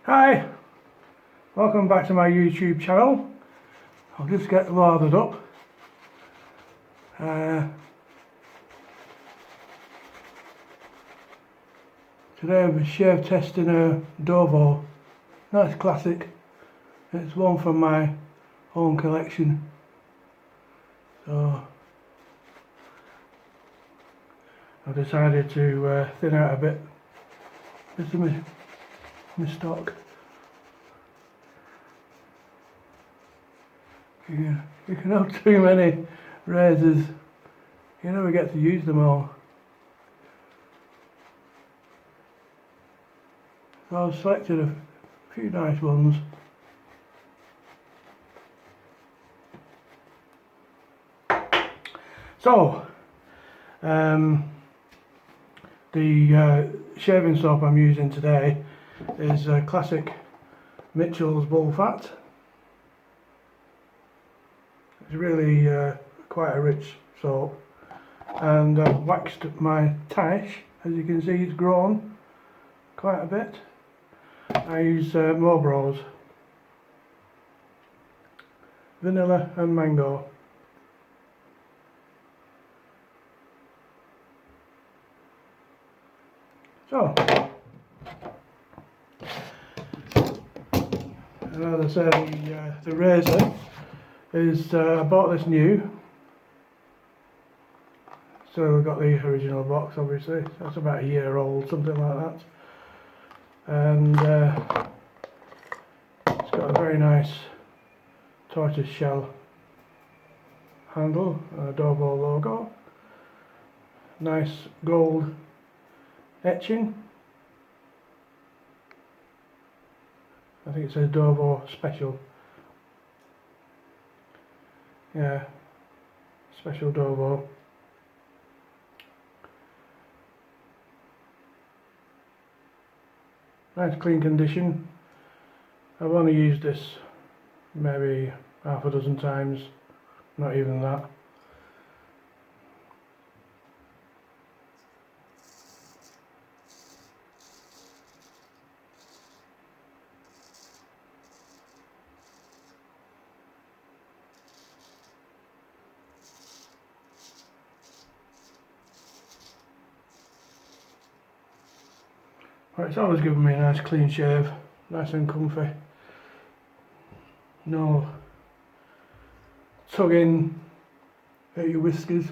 Hi, welcome back to my YouTube channel. I'll just get lathered up. Today I'm shave testing a DOVO. Nice classic. It's one from my own collection. So I've decided to thin out a bit. This is my stock. You can have too many razors, you never get to use them all. So I've selected a few nice ones. So, the shaving soap I'm using today is a classic Mitchell's Bull Fat. It's really quite a rich soap, and I've waxed my tash. As you can see, it's grown quite a bit. I use Marlboro's vanilla and mango. So, and as I say, the razor is, I bought this new, so we've got the original box obviously, that's about a year old, something like that, and it's got a very nice tortoise shell handle, a DOVO logo, nice gold etching. I think it says DOVO Special. Yeah, Special DOVO. Nice clean condition. I've only used this maybe half a dozen times, not even that. Right, it's always given me a nice clean shave, nice and comfy. No tugging at your whiskers.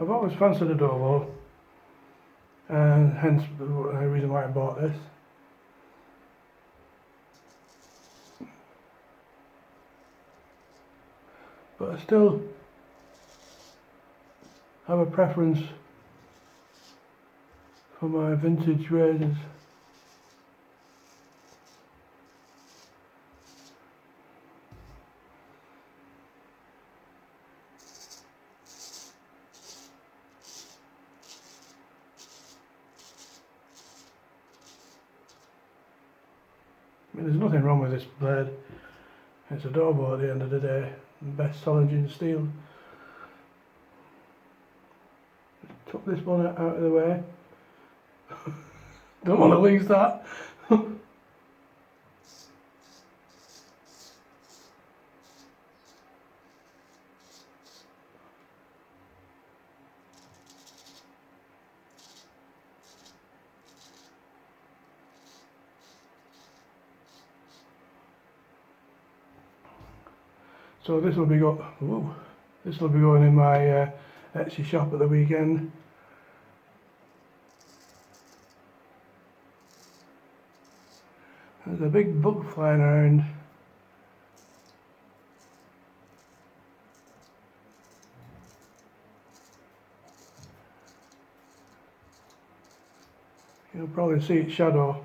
I've always fancied a DOVO, and hence the reason why I bought this. But I still have a preference for my vintage razors. I mean, there's nothing wrong with this blade. It's a DOVO at the end of the day, the best Solingen steel. Tuck this one out of the way. Don't want to lose that. So this will be going in my Etsy shop at the weekend. There's a big bug flying around. You know, You'll probably see its shadow.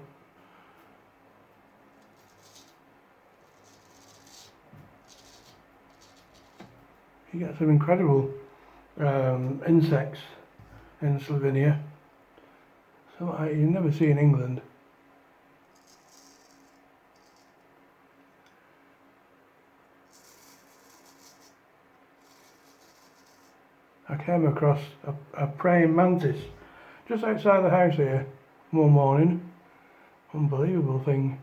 You get some incredible insects in Slovenia, so you never see in England. I came across a praying mantis just outside the house here one morning. Unbelievable thing.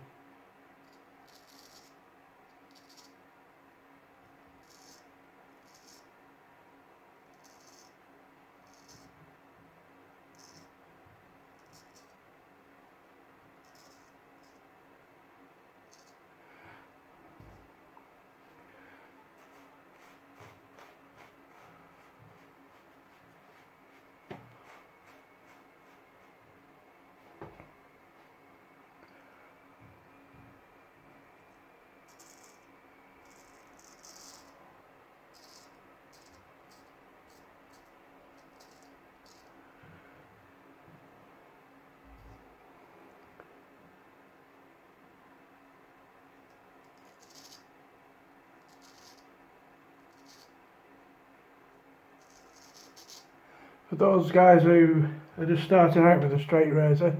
For those guys who are just starting out with a straight razor,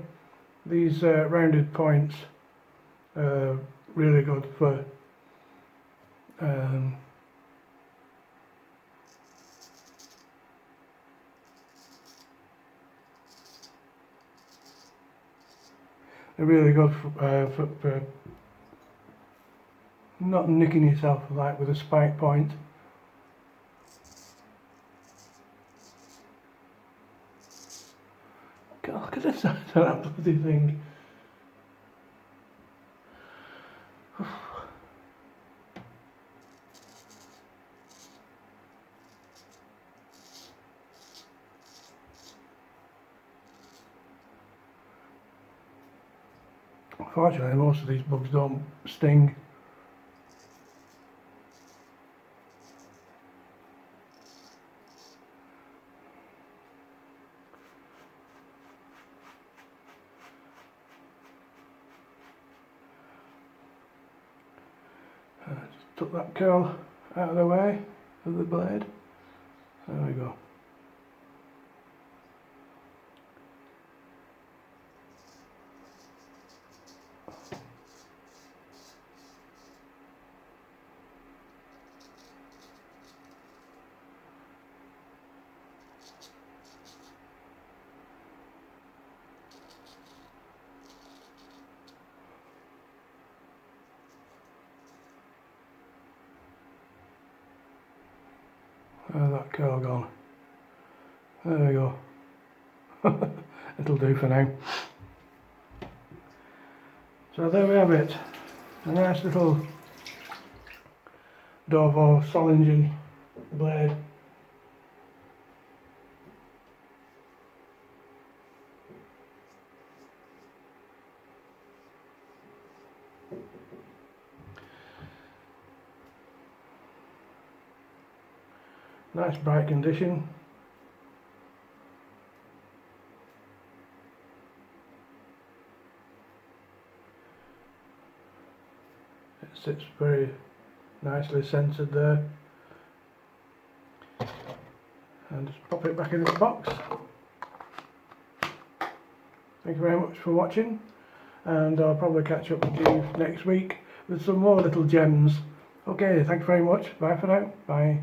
these rounded points are really good for they're really good for not nicking yourself like with a spike point. God, look at the size of that bloody thing. Fortunately, most of these bugs don't sting. Just took that curl out of the way of the blade. There we go. There's that curl gone. There we go. It'll do for now. So there we have it. A nice little DOVO Solingen blade. Nice bright condition. It sits very nicely centered there. And just pop it back in its box. Thank you very much for watching, and I'll probably catch up with you next week with some more little gems. Okay, thank you very much. Bye for now. Bye.